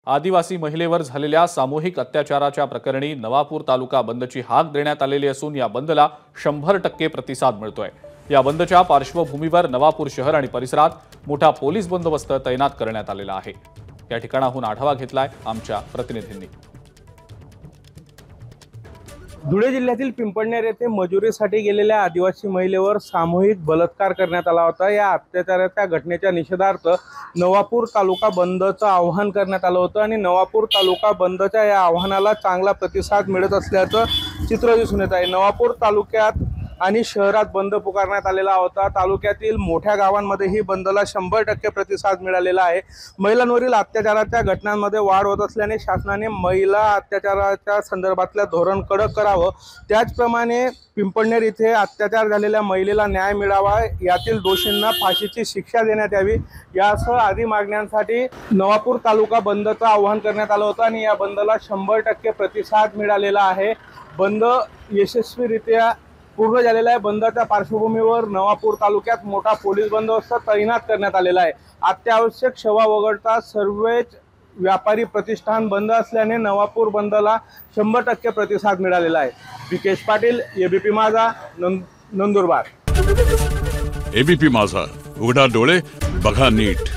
आदिवासी महिलेवर झालेल्या सामूहिक अत्याचाराच्या प्रकरणी नवापूर तालुका बंदची हाक देण्यात आलेली असून या बंदला 100% प्रतिसाद मिळतोय। या बंदच्या पार्श्वभूमीवर नवापूर शहर आणि परिसरात मोठा पोलीस बंदोबस्त तैनात करण्यात आलेला आहे। या ठिकाणाहून आढावा घेतलाय आमच्या प्रतिनिधींनी। धुळे जिल्ह्यातील पिंपळनेर येथे मजुरीसाठी गेलेल्या आदिवासी महिलेवर सामूहिक बलात्कार करण्यात आला होता। या अत्याचाराच्या घटनेच्या निषेधार्थ नवापूर तालुका बंदचं आवाहन करण्यात आलं होतं आणि नवापूर तालुका बंदच्या या आवाहनाला चांगला प्रतिसाद मिळत असल्याचं चित्र दिसून येत आहे। नवापूर तालुक्यात आणि शहरात बंद पुकारण्यात आलेला होता। तालुक्यातील मोठ्या गावांमध्येही बंदला 100% प्रतिसाद मिळालेला आहे। महिलांवरील अत्याचाराच्या घटनांमध्ये वाढ होत असल्याने शासनाने महिला अत्याचाराच्या संदर्भातलं धोरण कडक करावं, त्याचप्रमाणे पिंपळनेर इथे अत्याचार झालेल्या महिलेला न्याय मिळावा, यातील दोषींना फाशीची शिक्षा देण्यात यावी, यासह आदी मागण्यांसाठी नवापूर तालुका बंदचं आवाहन करण्यात आलं होतं आणि या बंदला 100% प्रतिसाद मिळालेला आहे। बंद यशस्वीरित्या पूर्ण झालेला आहे। बंदच्या पार्श्वभूमीवर नवापूर तालुक्यात मोठा पोलीस बंदोबस्त तैनात करण्यात आलेला आहे। अत्यावश्यक सेवा वगळता सर्वच व्यापारी प्रतिष्ठान बंद असल्याने नवापूर बंदला 100% प्रतिसाद मिळालेला आहे। विकेश पाटील, एबीपी माझा, नंदुरबार। एबीपी माझा, उघडा डोळे बघा नीट।